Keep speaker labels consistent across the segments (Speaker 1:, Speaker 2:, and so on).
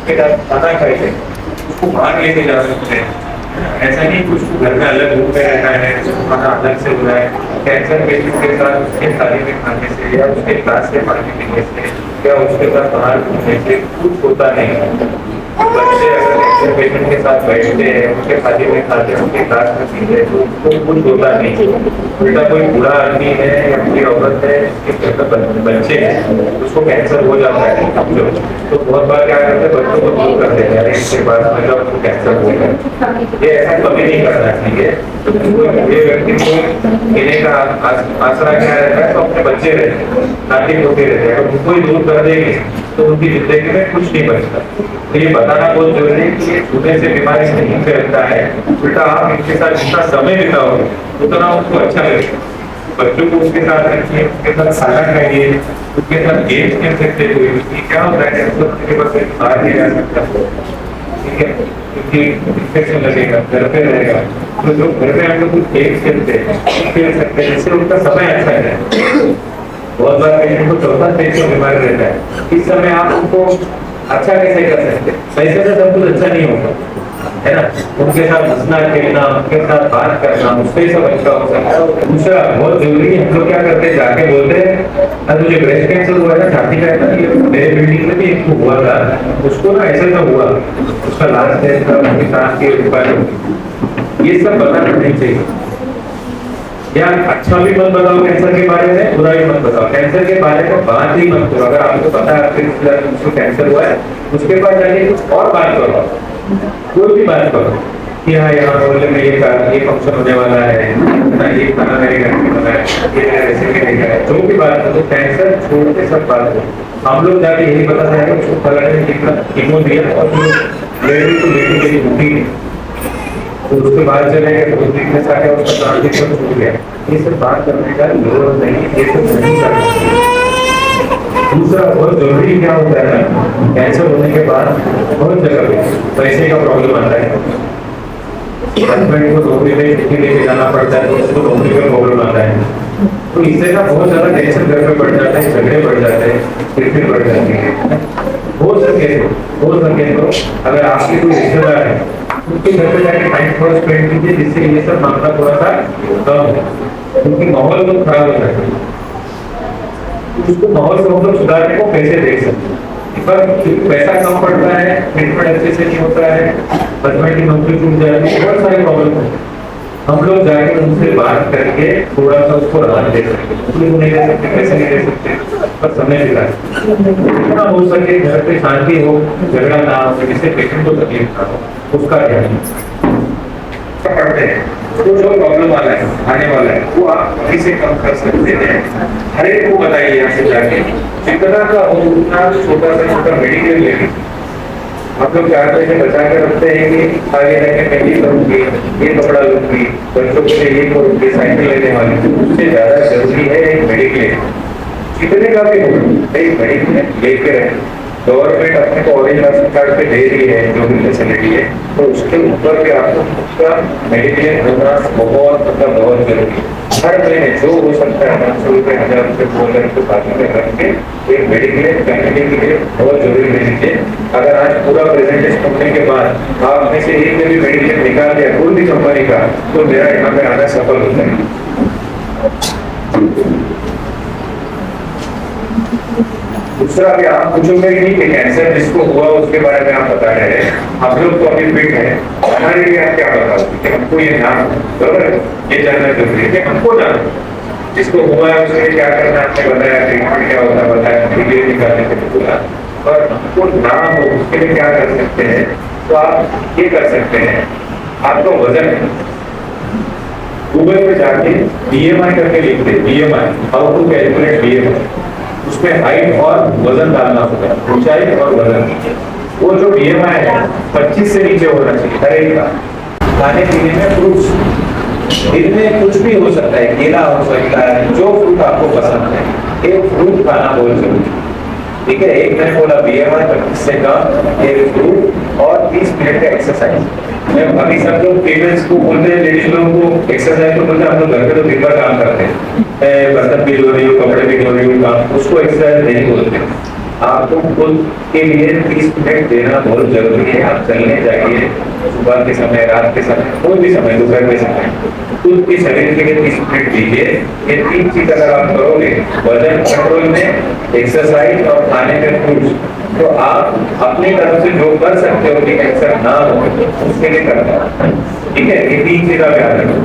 Speaker 1: उसके साथ खाना खाइए, उसको बाहर लेके जा सकते हैं। ऐसा नहीं कि उसको घर में अलग रूम में रहना है, उसको खाना अलग से हो रहा है। कैंसर पेशेंट के साथ उसके थाली में खाने से या उसके ग्लास से पानी पीने से या उसके साथ बाहर घूमने से कुछ होता नहीं है। बच्चे अगर कैंसर पेशेंट के साथ बैठते हैं, उसके थाली में खाते हैं, उसके ग्लास में पीते हैं, तो उसको कुछ होता नहीं। उल्टा कोई बूढ़ा आदमी है या कोई औरत है, उसके घर में बच्चे हैं, उसको कैंसर हो जाता है जो, तो बहुत बार क्या करते हैं, बच्चों को दूर कर देते हैं, अरे इसके बाद मतलब उसको कैंसर हो गया। ये ऐसा कभी नहीं करना चाहिए। ये व्यक्ति को देने का आसरा क्या रहता है, तो अपने बच्चे रहते हैं, नाती पोते रहते हैं, अगर उनको ही दूर कर देंगे तो उनकी जिंदगी में कुछ नहीं बचता। तो ये बताना बहुत जरूरी है कि ये छूने से बीमारी नहीं फैलता है। उल्टा आप इनके साथ जितना समय बिताओगे उतना उनको अच्छा लगेगा। बच्चों को उसके साथ रखिए, उसके साथ खाना खाइए, उसके साथ गेम खेल सकते हो। क्या होता है, के पास बाहर नहीं जा सकता, ठीक है, क्योंकि इन्फेक्शन लगेगा, घर पे रहेगा। तो जो घर में हम लोग कुछ गेम खेलते हैं, खेल सकते हैं, जिससे उनका समय अच्छा है। बहुत बार पेशेंट को चौथा स्टेज का बीमारी रहता है, इस समय आप उनको अच्छा कैसे कर सकते हैं, पैसे से सब कुछ अच्छा नहीं होगा, है ना। उनके साथ हंसना खेलना, उनके साथ बात करना, उससे सब अच्छा हो सकता है। दूसरा बहुत जरूरी है, हम लोग क्या करते हैं, जाके बोलते हैं तुझे ब्रेस्ट कैंसर हुआ है, छाती का है ना, ये मेरे बिल्डिंग में भी एक हुआ था, उसको ना ऐसे तो हुआ, उसका लास्ट स्टेज था, उसकी सांस की बीमारी। ये सब बताना नहीं चाहिए। या अच्छा भी मत बताओ कैंसर के बारे में, बुरा भी मत बताओ। कैंसर के बारे में बात ही मत करो। अगर आपको पता है आपको कैंसर हुआ है, उसके बाद जाके कुछ और बात करो, कोई भी बात करो कि हाँ यहाँ मोहल्ले में ये फंक्शन होने वाला है ना, ये खाना मेरे घर में बना है, ये मेरा रेसिपी रहेगा है, जो भी बात करो। कैंसर छोड़ के सब बात करो। हम लोग जाके यही बता रहे हैं उसको फलाने ने कितना कीमो दिया और लेडी को लेके गई उठी, तो उसके बाद चले गए, तो वीकनेस आ गया, उसका ट्रांजिशन छूट गया। ये सब बात करने का जरूरत नहीं, ये सब नहीं करना। दूसरा बहुत जरूरी क्या होता है ना, कैंसर होने के बाद बहुत जगह पे पैसे का प्रॉब्लम आता है। हस्बैंड को नौकरी में छुट्टी लेके जाना पड़ता है, तो उसको नौकरी का प्रॉब्लम आता है, तो इससे ना बहुत ज्यादा टेंशन घर में बढ़ जाता है, झगड़े बढ़ जाते हैं, चिड़चिड़ बढ़ जाती है। हो सके तो अगर आपके कोई रिश्तेदार है, उनके घर पे जाके टाइम थोड़ा स्पेंड कीजिए, जिससे ये सब मामला थोड़ा सा कम हो, क्योंकि माहौल तो खराब हो जाता है। उसको माहौल से मतलब सुधारने को कैसे देख सकते हैं, पर पैसा कम पड़ता है, ट्रीटमेंट अच्छे से नहीं होता है, हस्बैंड की नौकरी छूट जाती है, बहुत सारे प्रॉब्लम है। हम लोग जाके उनसे बात करके थोड़ा सा उसको राहत दे सकते हैं। उसको नहीं दे सकते, पैसे नहीं दे सकते, पर समय दिला जितना हो सके घर पे शांति हो, झगड़ा ना हो, जिससे पेशेंट को तकलीफ ना हो, उसका ध्यान पड़ते हैं। तो जो प्रॉब्लम वाला है, आने वाला है, वो आप अभी से कम कर सकते हैं। हर एक को बताइए यहाँ से जाके, जितना का उतना छोटा से छोटा मेडिकल लेंगे। आप लोग 4 पैसे बचा के रखते हैं कि आगे जाके मैं ये करूँगी, ये कपड़ा लूंगी, बच्चों के लिए ये करूँगी, साइकिल लेने वाली, उससे ज्यादा जरूरी है एक मेडिक्लेम। कितने का भी हो, एक मेडिक्लेम लेके रहे। गवर्नमेंट अपने को ऑरेंज राशन कार्ड पे दे रही है जो भी फैसिलिटी है, तो उसके ऊपर भी आपको उसका मेडिक्लेम होना बहुत मतलब बहुत जरूरी है। हर महीने जो हो सकता है 500 रुपये, 1000 रुपये, 2000 रुपये बाकी में रख के एक मेडिक्लेम फैमिली के लिए बहुत जरूरी ले लीजिए। अगर आज पूरा प्रेजेंटेशन होने के बाद आप में से एक भी मेडिक्लेम निकाल दिया कोई भी कंपनी का, तो मेरा यहाँ पे आना सफल होता है। दूसरा भी आप पूछोगे नहीं कि कैंसर जिसको हुआ उसके बारे में आप बता रहे हैं, हम लोग तो अभी फिट है, हमारे लिए आप क्या बताओगे कि हमको ये नाम बराबर ये जानना जरूरी है कि हमको जानो जिसको हुआ है उसके लिए क्या करना, आपने बताया ट्रीटमेंट क्या होता है, बताया वीडियो निकालने के लिए बोला, और हमको ना हो उसके लिए क्या कर सकते हैं। तो आप ये कर सकते हैं, आपका वजन गूगल पे जाके BMI करके लिख दे, BMI how to calculate BMI, उसमें हाइट और वजन डालना होगा, ऊंचाई और वजन। वो जो BMI है 25 से नीचे होना चाहिए हर एक का। खाने पीने में फ्रूट्स, दिन में कुछ भी हो सकता है, केला हो सकता है, जो फ्रूट आपको पसंद है, एक फ्रूट खाना बहुत जरूरी है, ठीक है। एक मैंने बोला BMI 25 से कम, एक फ्रूट और 30 मिनट का एक्सरसाइज। अभी सब लोग पेरेंट्स को बोलते हैं, लेडीज लोगों को एक्सरसाइज तो बोलते हैं, हम लोग घर पे तो दिन भर काम करते हैं, बर्तन भी धो रही हूँ, कपड़े भी धो रही हूँ, काम, उसको एक्सरसाइज नहीं बोलते। आपको खुद के लिए 30 मिनट देना बहुत जरूरी है। आप चलने जाइए सुबह के समय, रात के समय, कोई भी समय, दोपहर के समय, खुद के शरीर के लिए 30 मिनट दीजिए। ये 3 चीज अगर आप करोगे, वजन कंट्रोल में, एक्सरसाइज और खाने में फ्रूट्स, तो आप अपनी तरफ से जो कर सकते हो कि कैंसर ना हो उसके लिए करना। ठीक है, ये 3 चीज का ध्यान रखो।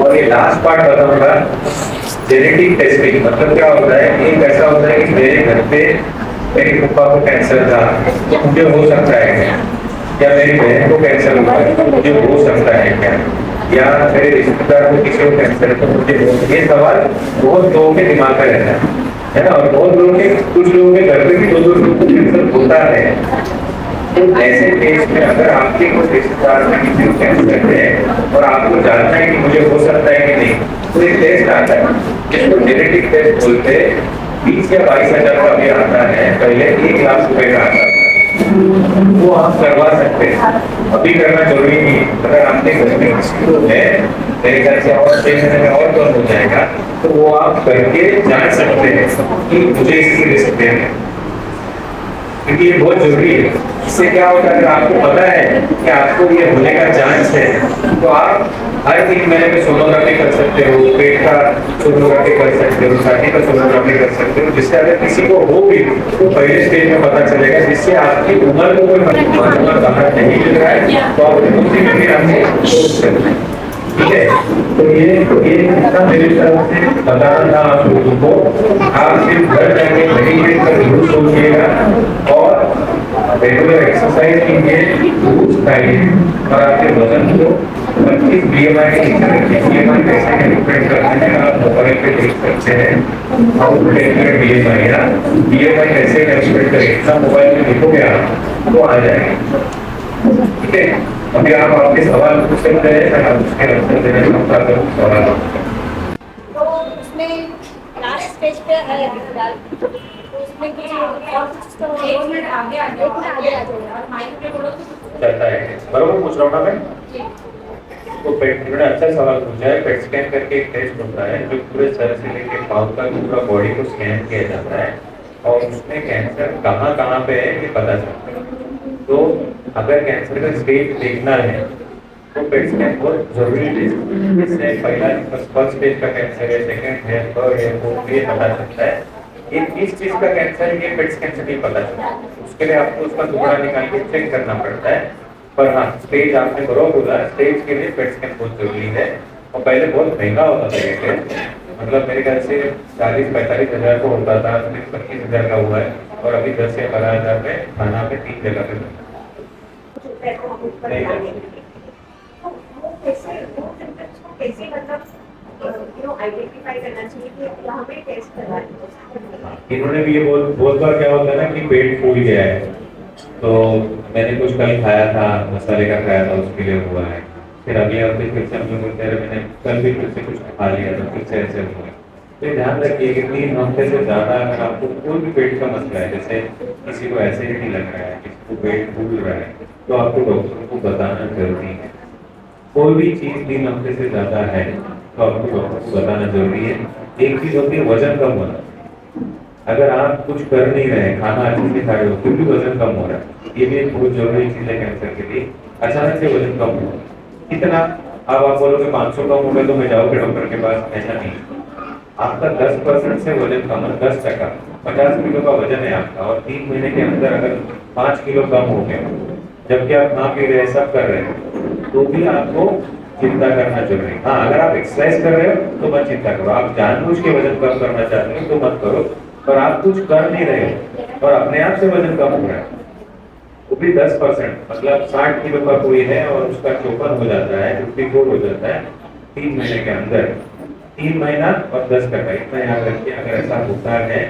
Speaker 1: और ये लास्ट पार्ट बताऊंगा, जेनेटिक टेस्टिंग। मतलब क्या होता है, एक ऐसा होता है कि मेरे घर पे मेरी पापा को कैंसर था तो मुझे हो सकता है क्या, या मेरी बहन को कैंसर हुआ है तो मुझे हो सकता है क्या, या मेरे रिश्तेदार को किसी को कैंसर है तो मुझे हो। ये सवाल बहुत लोगों के दिमाग में रहता है ना। और बहुत लोगों के, कुछ लोगों के घर पे भी 2-2 लोगों को कैंसर होता है। तो ऐसे केस में अगर आपके कोई रिश्तेदार में किसी को कैंसर है और आपको जानना है कि मुझे हो सकता है कि नहीं, तो एक टेस्ट आता है जिसको जेनेटिक टेस्ट बोलते हैं। 20 या 22 हजार का भी आता है, पहले 1 लाख रुपए का आता था। वो आप करवा सकते हैं, अभी करना जरूरी नहीं। अगर आपके घर में किसी को है, मेरे ख्याल से और 6 महीने में और कम हो जाएगा, तो वो आप करके जान सकते हैं कि मुझे इसकी रिस्क है, क्योंकि ये बहुत जरूरी है। इससे क्या होता है, अगर आपको पता है कि आपको ये होने का चांस है, तो आप हर 3 महीने में सोनोग्राफी कर सकते हो, पेट का सोनोग्राफी कर सकते हो, छाती का सोनोग्राफी कर सकते हो, जिससे अगर किसी को हो भी तो पहले स्टेज में पता चलेगा, जिससे आपकी उम्र को कोई बाहर नहीं मिल रहा है तो आप उसी में भी आपसे सोच सकते हैं। ठीक है, तो ये इतना मेरी तरफ से बताना था आप लोगों को। आप सिर्फ घर जाके मेडिटेट कर जरूर सोचिएगा और रेगुलर एक्सरसाइज कीजिए, फ्रूट्स खाइए और आपके वजन को 25 BMI के नीचे रखिए। BMI कैसे कैलकुलेट करते हैं आप मोबाइल पे देख सकते हैं, हाउ टू कैलकुलेट BMI, या BMI कैसे कैलकुलेट करें, इतना मोबाइल में लिखोगे आप तो आ जाएगा। ठीक है, अभी आप आपके सवाल पूछ सकते हैं, मैं आपके आंसर देने का सवाल।
Speaker 2: तो उसमें लास्ट स्टेज पे है अभी फिलहाल, तो उसमें कुछ और कुछ तो 1 मिनट आगे आ जाएगा और माइक पे बोलो तो
Speaker 1: चलता है। बराबर पूछ रहा हूँ ना मैं। तो पेट, इन्होंने अच्छा सवाल पूछा है। पेट स्कैन करके एक टेस्ट होता है जो पूरे सर से लेकर पाँव तक पूरा बॉडी को स्कैन किया जाता है और उसमें कैंसर कहाँ कहाँ पे है ये पता चलता है। तो अगर कैंसर का स्टेज देखना है तो पेट स्कैन बहुत जरूरी टेस्ट है। इससे पहला फर्स्ट स्टेज का कैंसर है, सेकंड है, थर्ड है, फोर्थ, ये पता चलता है। ये किस चीज का कैंसर है ये पेट स्कैन से नहीं पता चलता, उसके लिए आपको उसका टुकड़ा निकाल के चेक करना पड़ता है। पर हाँ, स्टेज आपने बरोबर बोला, स्टेज के लिए पेट स्कैन बहुत जरूरी है। और पहले बहुत महंगा होता था ये टेस्ट, मतलब मेरे ख्याल से 40-45 हजार को होता था, फिर 25 हजार का हुआ है, और अभी 10 या 12 हजार में खाना पे 3 जगह पे
Speaker 2: कैसे मतलब आइडेंटिफाई करना चाहिए कि यहाँ पे टेस्ट करवाना।
Speaker 1: इन्होंने भी ये बहुत बार क्या होता है ना कि पेट फूल गया है, तो मैंने कुछ कल खाया था, मसाले का खाया था, उसके लिए हुआ है। फिर अगले हफ्ते फिर से हम लोग बोलते हैं मैंने कल भी फिर से कुछ खा लिया था, फिर से ऐसे हुआ है। तो ध्यान रखिए कि 3 हफ्ते से ज़्यादा अगर आपको कोई भी पेट का मसला है, जैसे किसी को ऐसे ही नहीं लग रहा है, किसी को पेट फूल रहा है, तो आपको डॉक्टर को बताना जरूरी है। कोई भी चीज़ 3 हफ्ते से ज़्यादा है तो आपको डॉक्टर को बताना जरूरी है। एक चीज़ होती है वजन कम होना। अगर आप कुछ कर नहीं रहे, खाना अच्छे से खा रहे हो, फिर भी वजन कम हो रहा है, ये भी एक बहुत जरूरी चीज़ है कैंसर के लिए। अचानक से वजन कम हो कितना, अब आप बोलोगे 500 कम हो गए तो मैं जाऊँगा डॉक्टर के पास, ऐसा नहीं। आपका 10% से वजन कम है, 10%, 50 किलो का वजन है आपका, और 3 महीने के अंदर अगर 5 किलो कम हो गया, जबकि आप खा पी रहे सब कर रहे हैं, तो भी आपको चिंता करना जरूरी है। हाँ, अगर आप एक्सरसाइज कर रहे हो तो मत चिंता करो, आप जानबूझ के वजन कम करना चाहते हो तो मत करो। पर आप कुछ कर नहीं रहे हो और अपने आप से वजन कम हो रहा है, वो भी 10%, मतलब 60 किलो का कोई है और उसका 54 हो जाता है, 54 हो जाता है 3 महीने के अंदर, 3 महीना और 10 का, इतना याद रखिए। अगर ऐसा होता है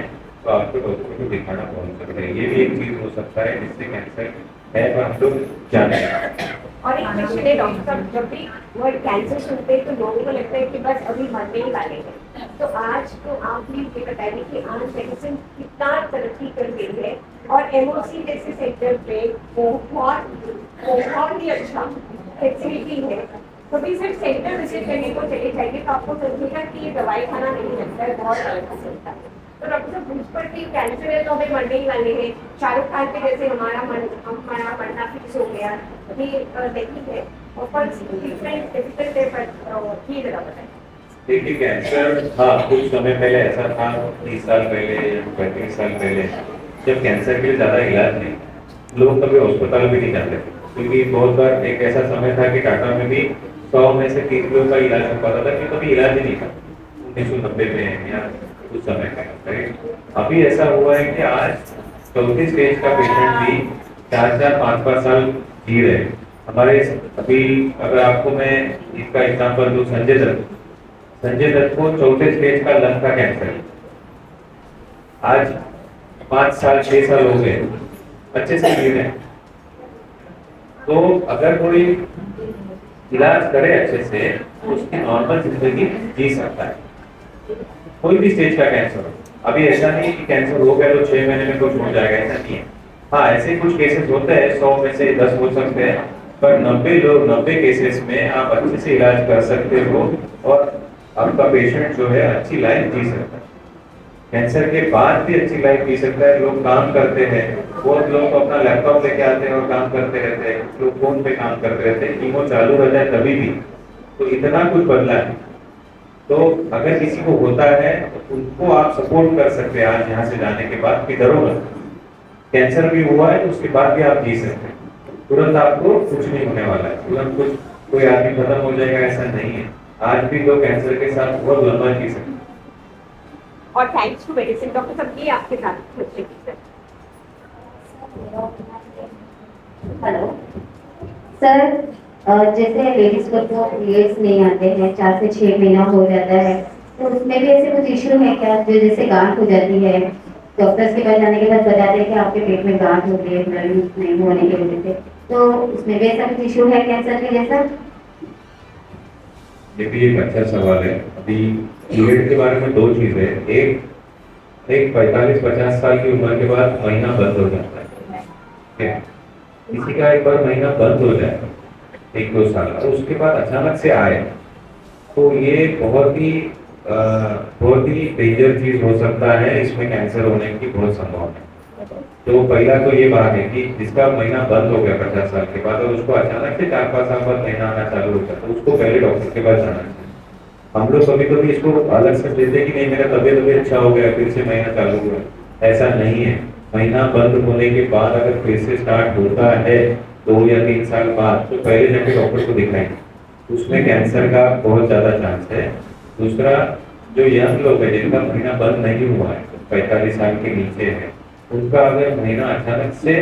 Speaker 1: तो आपको डॉक्टर को दिखाना बहुत जरूरी है। ये भी एक चीज हो सकता है जिससे कैंसर है, पर हम लोग जाने।
Speaker 2: और एक क्वेश्चन है डॉक्टर साहब, जब भी वर्ड कैंसर सुनते हैं तो लोगों को लगता है कि बस अभी मरने ही वाले हैं, तो आज तो आप भी ये बताइए कि आज मेडिसिन कितना तरक्की कर गई है और एमओसी जैसे सेक्टर पे बहुत बहुत ही अच्छा फैसिलिटी है, कभी सिर्फ सेंटर विजिट करने को चले जाइए तो आपको समझेगा कि ये दवाई खाना नहीं लगता है, बहुत अलग चलता है। तो डॉक्टर साहब पूछ पर कि कैंसर है तो हमें मरने ही वाले हैं, शाहरुख खान के जैसे हमारा मरना फिक्स हो गया, अभी नहीं है। और पर ट्रीटमेंट डिफिकल्ट है, पर ये जरा बताएं।
Speaker 1: देखिए कैंसर, हाँ कुछ समय पहले ऐसा था, 30 साल पहले या 35 साल पहले, जब कैंसर के लिए ज़्यादा इलाज नहीं, लोग कभी अस्पताल भी नहीं जाते थे, क्योंकि बहुत बार एक ऐसा समय था कि टाटा में भी 100 में से 30 लोगों का इलाज हो पाता था, कि कभी इलाज ही नहीं था 1990 में या उस समय में, राइट। अभी ऐसा हुआ है कि आज चौथी स्टेज का पेशेंट भी 4-4, 5-5 साल जी रहे हैं। हमारे अभी अगर आपको मैं इसका एग्जाम्पल दूँ, संजय दत्त को चौथे स्टेज का लंग का कैंसर है, आज 5 साल 6 साल हो गए, अच्छे से जी रहे हैं। तो अगर कोई इलाज करे अच्छे से तो उसकी नॉर्मल जिंदगी जी सकता है, कोई भी स्टेज का कैंसर हो। अभी ऐसा नहीं कि कैंसर हो गया तो 6 महीने में कुछ हो जाएगा, ऐसा नहीं है। हाँ ऐसे कुछ केसेस होते हैं, 100 में से 10 हो सकते हैं, पर 90 केसेस में आप अच्छे से इलाज कर सकते हो और आपका पेशेंट जो है अच्छी लाइफ जी सकता है। कैंसर के बाद भी अच्छी लाइफ जी सकता है। लोग काम करते हैं, बहुत लोग अपना लैपटॉप लेके आते हैं और काम करते रहते हैं, लोग फोन पे काम करते रहते हैं, कीमो चालू रहता है तभी भी। तो इतना कुछ बदला है। तो अगर किसी को होता है तो उनको आप सपोर्ट कर सकते हैं आज यहाँ से जाने के बाद कि डरो मत, कैंसर भी हुआ है तो उसके बाद भी आप जी सकते हैं, तुरंत आपको कुछ नहीं होने वाला है, तुरंत कुछ कोई आदमी खत्म हो जाएगा ऐसा नहीं है। आज भी लोग कैंसर के साथ बहुत लंबा जी सकते हैं।
Speaker 2: और थैंक्स टू मेडिसिन। डॉक्टर साहब ये आपके साथ कुछ
Speaker 3: हेलो सर, जैसे लेडीज को तो पीरियड्स नहीं आते हैं, 4 से 6 महीना हो जाता है, तो उसमें भी ऐसे कुछ इश्यू है क्या, जो जैसे गांठ हो जाती है, डॉक्टर्स के पास जाने के बाद बताते हैं कि आपके पेट में गांठ हो गई है ब्लड नहीं होने की वजह से, तो उसमें भी ऐसा कुछ इश्यू है कैंसर के जैसा?
Speaker 1: ये भी एक अच्छा सवाल है। अभी पीरियड के बारे में 2 चीजें, एक 45-50 साल की उम्र के बाद महीना बंद हो जाता है, ठीक है? किसी का एक बार महीना बंद हो जाए 1-2 साल और उसके बाद अचानक से आए तो ये बहुत ही डेंजर चीज हो सकता है, इसमें कैंसर होने की बहुत संभावना है। तो पहला तो ये बात है कि जिसका महीना बंद हो गया 50 साल के बाद और उसको अचानक से 4-5 साल बाद महीना आना चालू हो गया तो उसको पहले डॉक्टर के पास जाना चाहिए। हम लोग कभी कभी इसको अलग से लेते हैं कि नहीं मेरा तबीयत अभी अच्छा हो गया फिर से महीना चालू हुआ, ऐसा नहीं है। महीना बंद होने के बाद अगर फिर से स्टार्ट होता है 2 या 3 साल बाद तो पहले जाके डॉक्टर को दिखाएंगे, उसमें कैंसर का बहुत ज्यादा चांस है। दूसरा, जो यंग लोग है जिनका महीना बंद नहीं हुआ है, 45 साल के नीचे है, उनका अगर महीना अचानक से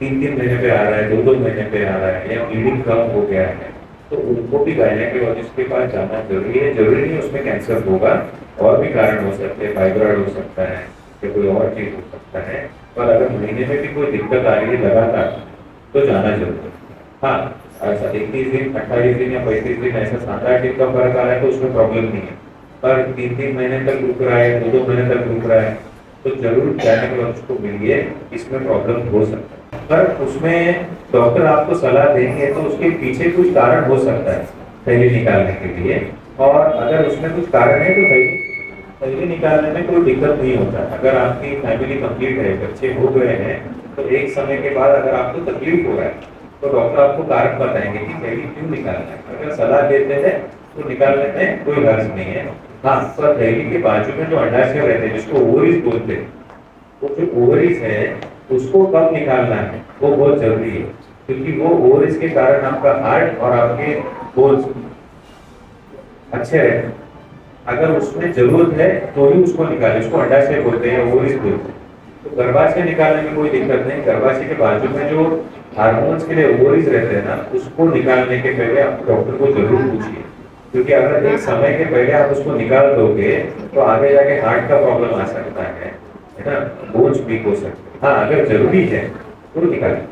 Speaker 1: 3-3 महीने पे आ रहा है, 2-2 महीने पे आ रहा है या ब्लीडिंग कम हो गया है तो उनको भी गायनेकोलॉजिस्ट के पास जाना जरूरी है। जरूरी नहीं उसमें कैंसर होगा, और भी कारण हो सकते हैं, फाइब्रॉइड हो सकता है या कोई और चीज हो सकता है, पर अगर महीने में भी कोई दिक्कत आ रही है लगातार तो जाना जरूरी है। हाँ ऐसा 21 दिन 28 दिन या 35 दिन ऐसा 7-8 दिन का फर्क आ रहा है तो उसमें प्रॉब्लम नहीं है, पर 3-3 महीने तक रुक रहा है, 2-2 महीने तक रुक रहा है तो जरूर गायनेकोलॉजिस्ट को मिलिए, इसमें प्रॉब्लम हो सकता है। पर उसमें डॉक्टर आपको सलाह देंगे तो उसके पीछे कुछ कारण हो सकता है थैली निकालने के लिए, और अगर उसमें कुछ कारण है तो थैली निकालने में कोई दिक्कत नहीं होता। अगर आपकी फैमिली कंप्लीट है, बच्चे हो गए हैं, तो एक समय के बाद अगर आपको तकलीफ हो रहा है तो डॉक्टर आपको कारण बताएंगे कि थैली क्यों निकालना है। अगर सलाह देते हैं तो निकालने में कोई हर्ज नहीं है। हाँ, तो थैली के बाजू में जो अंडाशय रहते हैं जिसको ओवरीज बोलते हैं, वो जो ओवरीज है उसको कब निकालना है वो बहुत जरूरी है, क्योंकि वो ओवरीज के कारण आपका हार्ट और आपके बोन्स अच्छे रहते हैं। अगर उसमें जरूरत है तो ही उसको निकालें, उसको अंडाशय बोलते हैं या ओवरीज बोलते हैं। तो गर्भाशय निकालने में कोई दिक्कत नहीं, गर्भाशय के बाजू में जो हार्मोन्स के लिए ओवरीज रहते हैं ना, उसको निकालने के पहले आप डॉक्टर को जरूर पूछिए, क्योंकि अगर एक समय के पहले आप उसको निकाल दोगे तो आगे जाके हार्ट का प्रॉब्लम आ सकता है ना, बोन्स वीक हो सकते हैं। हाँ अगर जरूरी है तो निकालें।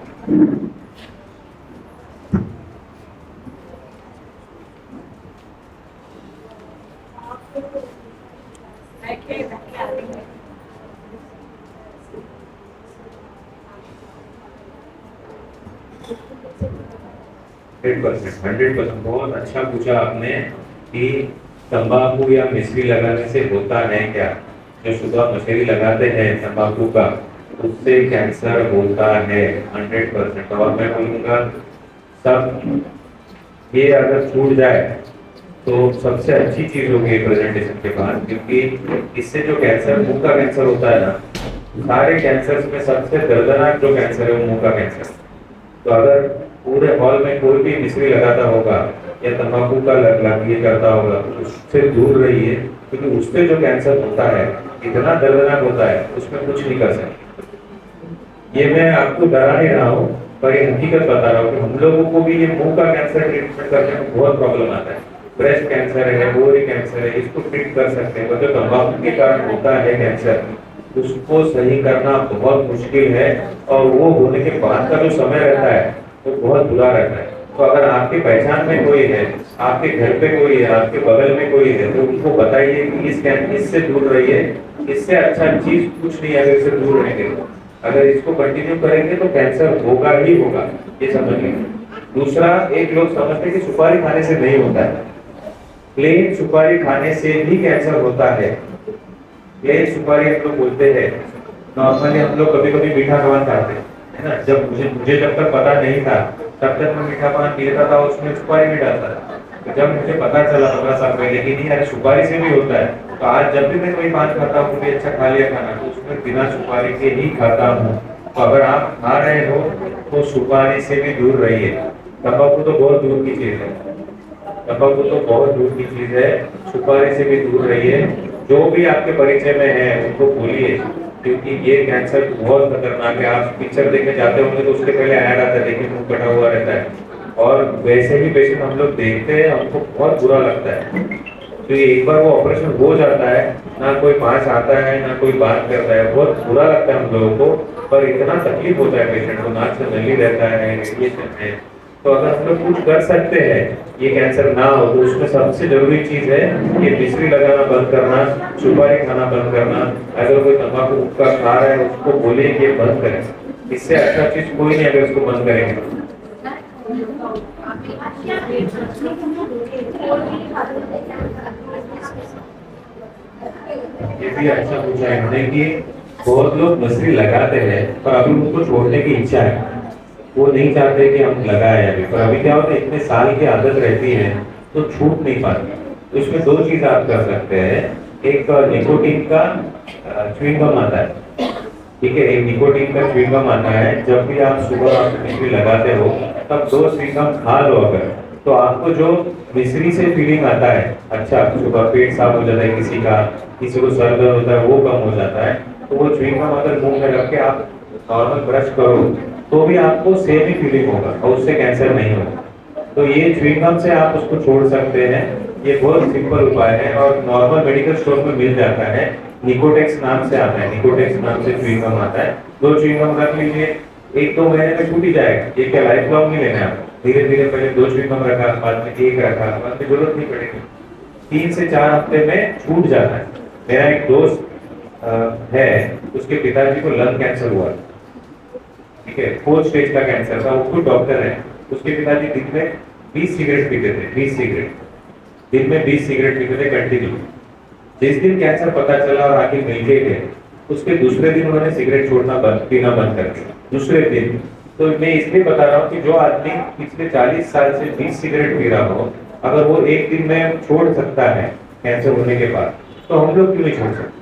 Speaker 1: 100%, बहुत अच्छा पूछा आपने कि तंबाकू या मिश्री लगाने से होता है क्या। जो सुबह मशहरी लगाते हैं तंबाकू का, उससे कैंसर होता है 100%। और मैं बोलूँगा सब ये अगर छूट जाए तो सबसे अच्छी चीज होगी प्रेजेंटेशन के बाद, क्योंकि इससे जो कैंसर, मुंह का कैंसर होता है ना, सारे कैंसर में सबसे दर्दनाक जो कैंसर है वो मुंह का कैंसर। तो अगर पूरे हॉल में कोई भी मिश्री लगाता होगा या तंबाकू का ये करता होगा तो उससे दूर रहिए, क्योंकि उससे जो कैंसर होता है इतना दर्दनाक होता है, उसमें कुछ नहीं कर सकते। ये मैं आपको डरा नहीं रहा हूँ, पर ये हकीकत बता रहा हूँ कि हम लोगों को भी ये मुंह का कैंसर ट्रीटमेंट करने में बहुत प्रॉब्लम आता है। ब्रेस्ट कैंसर है, ओवरी कैंसर है, इसको ट्रीट कर सकते हैं, पर जो तंबाकू के कारण होता है कैंसर, उसको सही करना बहुत मुश्किल है। और वो होने के बाद का जो समय रहता है वो बहुत बुरा रहता है। तो अगर आपकी पहचान में कोई है, आपके घर पे कोई है, आपके बगल में कोई है, तो उनको बताइए कि इससे दूर रहिए। इससे अच्छा चीज कुछ नहीं है अगर इससे दूर रहेंगे। अगर इसको कंटिन्यू करेंगे तो कैंसर होगा ही होगा, ये समझ लीजिए। दूसरा, एक लोग समझते हैं कि सुपारी खाने से नहीं होता है। प्लेन सुपारी खाने से भी कैंसर होता है। प्लेन सुपारी हम लोग बोलते हैं, नॉर्मली हम लोग कभी कभी मीठा पान खाते हैं, है ना। जब मुझे जब तक पता नहीं था तब तक मैं मीठा पान पीता था, उसमें सुपारी भी डालता था। तो जब मुझे पता चला 15 साल पहले कि नहीं यार सुपारी से भी होता है, तो आज जब भी मैं कोई पान खाता हूँ, कोई अच्छा खा लिया खाना, तो उसमें बिना सुपारी के ही खाता हूँ। तो अगर आप खा रहे हो तो सुपारी से भी दूर रहिए। तंबाकू तो बहुत दूर की चीज है, तंबाकू तो बहुत दूर की चीज है, सुपारी से भी दूर रहिए। जो भी आपके परिचय में है उनको बोलिए, क्योंकि ये कैंसर बहुत खतरनाक है। आप पिक्चर देखने जाते होंगे तो उसके पहले ऐड आता है, देखिए मुंह कटा हुआ रहता है। और वैसे भी पेशेंट हम लोग देखते हैं, हमको बहुत बुरा लगता है। तो ये एक बार वो ऑपरेशन हो जाता है, ना कोई पास आता है ना कोई बात करता है, बहुत बुरा लगता है हम लोगों को। पर इतना तकलीफ होता है पेशेंट को, नाक से नली रहता है, रेडिएशन है। तो अगर हम लोग कुछ कर सकते हैं ये कैंसर ना हो, तो उसमें सबसे जरूरी चीज है कि मिश्री लगाना बंद करना, सुपारी खाना बंद करना। अगर कोई तंबाकू का खा रहा है उसको बोलिए कि ये बंद करें। इससे अच्छा चीज कोई नहीं अगर इसको बंद करेंगे। ये भी अच्छा पूछा है इन्होंने कि बहुत लोग मिश्री लगाते हैं पर अभी उनको छोड़ने की इच्छा है, वो नहीं चाहते कि हम लगाए अभी। पर अभी क्या होता है, इतने साल की आदत रहती है तो छूट नहीं पाती। तो इसमें दो चीज आप कर सकते हैं। एक निकोटीन का च्युइंग गम आता है, ठीक है, एक निकोटीन का च्युइंग गम आता है। जब भी आप सुबह आप मिश्री लगाते हो तब 2 च्युइंग गम खा लो अगर, तो आपको जो मिश्री से फीलिंग आता है, अच्छा सुबह पेट साफ हो जाता है, किसी को सर दर्द होता है वो कम हो जाता है। तो वो च्युइंग गम अगर मुंह में रख के आप नॉर्मल ब्रश करो तो भी आपको सेम ही फीलिंग होगा और उससे कैंसर नहीं होगा। तो ये च्युइंग गम से आप उसको छोड़ सकते हैं। ये बहुत सिंपल उपाय है और नॉर्मल मेडिकल स्टोर में मिल जाता है। निकोटेक्स नाम से आता है, निकोटेक्स नाम से च्युइंग गम आता है। 2 च्युइंग गम रख लीजिए, 1-2 महीने में छूट ही जाएगा। ये क्या लाइफ लॉन्ग नहीं लेना है आपको, धीरे धीरे पहले 2 च्युइंग गम रखा, बाद में 1 रखा, बाद में जरूरत नहीं पड़ेगी। 3 से 4 हफ्ते में छूट जाता है। मेरा एक दोस्त है, उसके पिताजी को लंग कैंसर हुआ, ठीक है, 4th स्टेज का कैंसर था। वो खुद डॉक्टर है। उसके पिताजी दिन में 20 सिगरेट पीते थे, 20 सिगरेट दिन में 20 सिगरेट पीते थे कंटिन्यू। जिस दिन कैंसर पता चला और आके मिलके गए, उसके दूसरे दिन उन्होंने सिगरेट पीना बंद कर दिया, दूसरे दिन। तो मैं इसलिए बता रहा हूँ कि जो आदमी पिछले 40 साल से 20 सिगरेट पी रहा हो, अगर वो एक दिन में छोड़ सकता है कैंसर होने के बाद, तो हम लोग क्यों नहीं छोड़ सकते।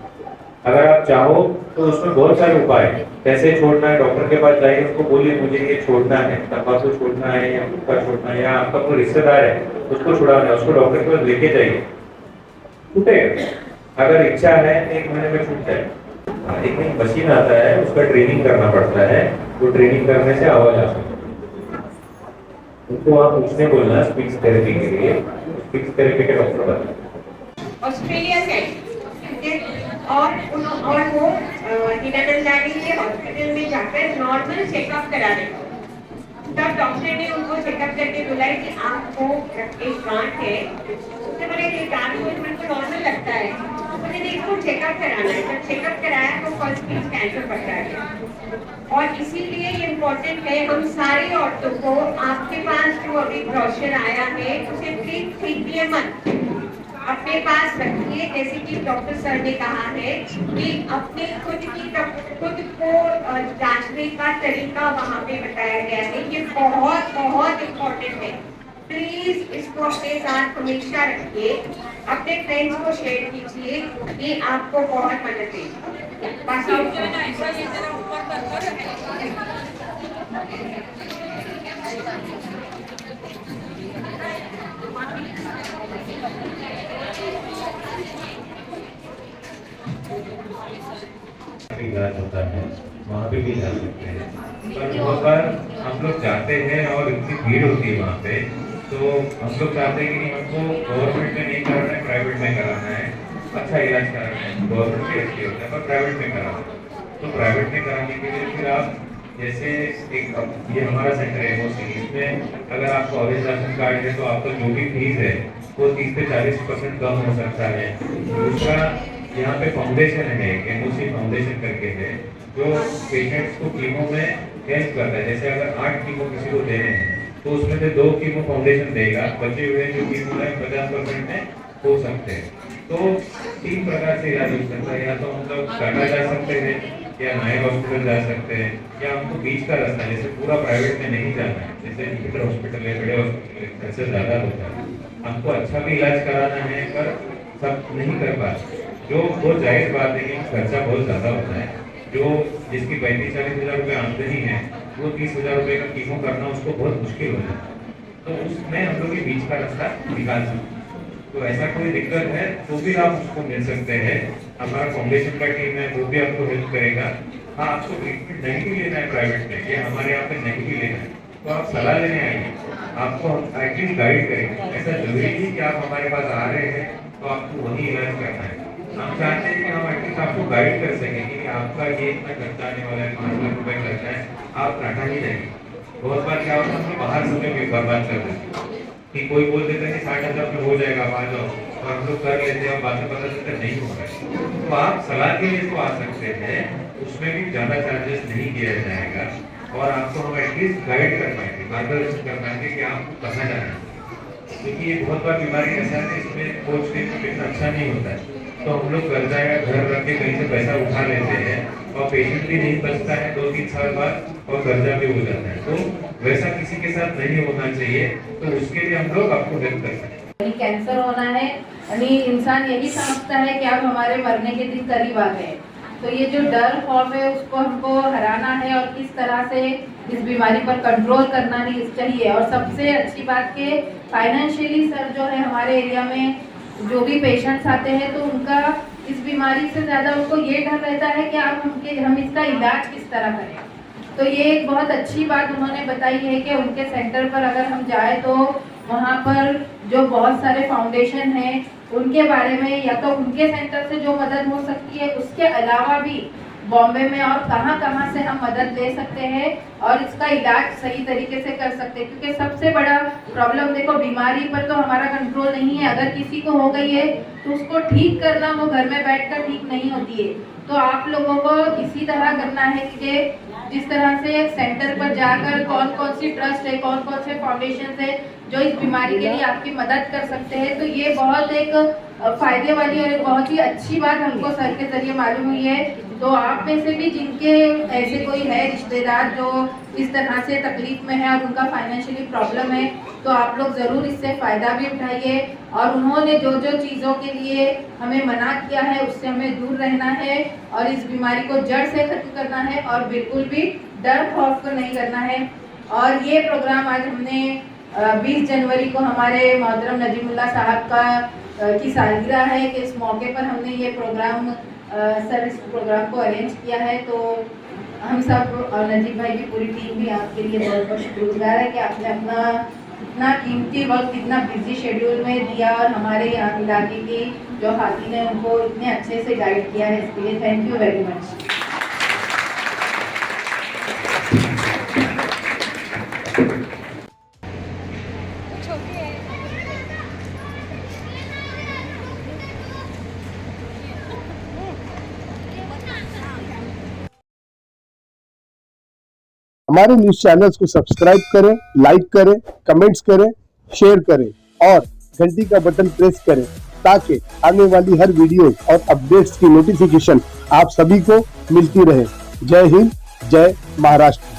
Speaker 1: अगर आप चाहो तो उसमें बहुत सारे उपाय हैं। कैसे छोड़ना है, डॉक्टर के पास जाइए, उसको बोलिए मुझे ये छोड़ना है, तंबाकू छोड़ना है या गुटखा छोड़ना है, या आपका कोई रिश्तेदार है उसको छुड़ाना है, उसको डॉक्टर के पास लेके जाइए, छूटेगा। अगर इच्छा है 1 महीने में छूट जाएगा। एक मशीन आता है, उसका ट्रेनिंग करना पड़ता है, वो ट्रेनिंग करने से आवाज आ सकती है। उनको आप उसने बोलना स्पीच थेरेपी के लिए, स्पीच थेरेपी के डॉक्टर बताए।
Speaker 4: ऑस्ट्रेलिया से और वो नीदरलैंड के हॉस्पिटल में जाकर नॉर्मल चेकअप करा रहे थे। तब डॉक्टर ने उनको चेकअप करके बोला कि आपको एक गांठ है। उसने बोला कि गांठ मेरे को नॉर्मल लगता है। डॉक्टर ने इसको चेकअप कराना है, जब चेकअप कराया तो फर्स्ट स्टेज कैंसर पकड़ा गया। और इसीलिए ये इम्पोर्टेंट है हम सारी औरतों को, आपके पास जो अभी ब्रोशर आया है उसे प्लीज फेंकिए मत, अपने पास रखिए। जैसे कि डॉक्टर सर ने कहा है कि अपने खुद को जांचने का तरीका वहाँ पे बताया गया है, ये बहुत बहुत इम्पोर्टेंट है। प्लीज इसको अपने साथ हमेशा रखिए, अपने फ्रेंड्स को शेयर कीजिए, ये आपको बहुत मदद देगी।
Speaker 1: इलाज होता है, वहाँ पे भी जा सकते हैं। पर बहुत बार हम लोग जाते हैं और इतनी भीड़ होती है वहाँ पे, तो हम लोग चाहते हैं कि नहीं, हमको गवर्नमेंट में नहीं कराना है, प्राइवेट में कराना है, अच्छा इलाज कराना है। गवर्नमेंट भी अच्छी होता है पर प्राइवेट में कराना है, तो प्राइवेट में कराने के लिए फिर आप जैसे एक ये हमारा सेंटर है मोस्टली, इसमें अगर आपको ऑरेंज राशन कार्ड है तो आपका जो भी फीस है वो 30 से 40% कम हो सकता है। दूसरा, यहाँ पे फाउंडेशन है, एमओसी फाउंडेशन करके है, जो पेशेंट्स को कीमो में हेल्प करता है। जैसे अगर 8 कीमो किसी को देने हैं तो उसमें से 2 कीमो फाउंडेशन देगा, बचे हुए जो कीमो है 50% में हो सकते हैं। तो 3 प्रकार से इलाज हो सकता है, या तो हम लोग टाटा जा सकते हैं, या नायर हॉस्पिटल जा सकते हैं, या हमको बीच का रास्ता, जैसे पूरा प्राइवेट में नहीं जाना है, जैसे इंटर हॉस्पिटल है, बड़े हॉस्पिटल है, खर्चा ज़्यादा होता है, हमको अच्छा भी इलाज कराना है पर सब नहीं कर पाते, जो बहुत जायज़ बात है कि खर्चा बहुत ज़्यादा होता है। जो जिसकी 35-40 हज़ार रुपये आमदनी है वो 30,000 रुपये का कीमो करना उसको बहुत मुश्किल हो जाता है, तो उसमें हम लोग ये बीच का रास्ता निकाल सकते हैं। तो ऐसा कोई दिक्कत है तो भी आप उसको मिल सकते हैं, हमारा फाउंडेशन का टीम है वो भी आपको हेल्प करेगा। हाँ, आपको ट्रीटमेंट नहीं भी लेना है प्राइवेट में, ये हमारे यहाँ पे नहीं भी लेना है तो आप सलाह लेने आएंगे, आपको हम एटलीस्ट गाइड करेंगे। ऐसा जरूरी नहीं कि आप हमारे पास आ रहे हैं तो आपको वही इलाज करना है, हम चाहते हैं कि हम एटलीस्ट आपको गाइड कर सकें कि आपका ये इतना खर्चा आने वाला है, 5 लाख रुपए खर्चा है, आप टाटा ही रहेंगे। बहुत बार क्या होता है, हम बाहर समय बर्बाद कर देते हैं कि कोई बोल देता है कि 60,000 में हो जाएगा, आ जाओ, और हम लोग कर लेते हैं और बाद में पता चलता नहीं हो रहा है। तो आप सलाह के लिए तो आ सकते हैं, उसमें भी ज़्यादा चार्जेस नहीं किया जाएगा, और आपको हम एटलीस्ट गाइड कर पाएंगे, मार्गदर्शन कर पाएंगे कि आपको कहाँ जाना है। क्योंकि ये बहुत बार बीमारी ऐसा है, इसमें कोच ट्रीटमेंट अच्छा नहीं होता है, तो हम लोग कर्जा या घर रख के कहीं से पैसा उठा लेते हैं और पेशेंट भी नहीं बचता है 2-3 साल बाद, और कर्जा भी हो जाता है। तो वैसा किसी के साथ नहीं होना चाहिए, तो उसके लिए हम लोग आपको हेल्प कर सकते हैं।
Speaker 5: कैंसर होना है यानी इंसान यही समझता है कि अब हमारे मरने के दिन करीब आ गए, तो ये जो डर खौफ है उसको हमको हराना है और किस तरह से इस बीमारी पर कंट्रोल करना नहीं चाहिए। और सबसे अच्छी बात कि फाइनेंशियली सर जो है हमारे एरिया में जो भी पेशेंट्स आते हैं तो उनका इस बीमारी से ज़्यादा उनको ये डर रहता है कि हम इसका इलाज किस तरह करें। तो ये एक बहुत अच्छी बात उन्होंने बताई है कि उनके सेंटर पर अगर हम जाए तो वहाँ पर जो बहुत सारे फाउंडेशन हैं उनके बारे में, या तो उनके सेंटर से जो मदद हो सकती है, उसके अलावा भी बॉम्बे में और कहाँ कहाँ से हम मदद ले सकते हैं और इसका इलाज सही तरीके से कर सकते हैं। क्योंकि सबसे बड़ा प्रॉब्लम देखो, बीमारी पर तो हमारा कंट्रोल नहीं है, अगर किसी को हो गई है तो उसको ठीक करना वो घर में बैठकर ठीक नहीं होती है। तो आप लोगों को इसी तरह करना है कि जिस तरह से सेंटर पर जाकर कौन कौन सी ट्रस्ट है, कौन कौन से फाउंडेशन है जो इस बीमारी के लिए आपकी मदद कर सकते हैं, तो ये बहुत एक फायदे वाली और एक बहुत ही अच्छी बात हमको सर के जरिए मालूम हुई है। तो आप में से भी जिनके ऐसे कोई है रिश्तेदार जो इस तरह से तकलीफ में है और उनका फाइनेंशियली प्रॉब्लम है, तो आप लोग ज़रूर इससे फ़ायदा भी उठाइए। और उन्होंने जो जो चीज़ों के लिए हमें मना किया है उससे हमें दूर रहना है और इस बीमारी को जड़ से खत्म करना है और बिल्कुल भी डर खौफ को नहीं करना है। और ये प्रोग्राम आज हमने 20 जनवरी को हमारे मोहतरम नजीमुल्लाह साहब का की सालगिरह है कि इस मौके पर हमने ये प्रोग्राम सर इस प्रोग्राम को अरेंज किया है। तो हम सब और नजीब भाई की पूरी टीम भी आपके लिए बहुत बहुत शुक्रगुजार है कि आपने अपना इतना कीमती वक्त इतना बिजी शेड्यूल में दिया और हमारे यहाँ इलाके की जो खातिन है उनको इतने अच्छे से गाइड किया है, इसके लिए थैंक यू वेरी मच।
Speaker 6: हमारे न्यूज चैनल्स को सब्सक्राइब करें, लाइक करें, कमेंट्स करें, शेयर करें और घंटी का बटन प्रेस करें ताकि आने वाली हर वीडियो और अपडेट्स की नोटिफिकेशन आप सभी को मिलती रहे। जय हिंद, जय महाराष्ट्र।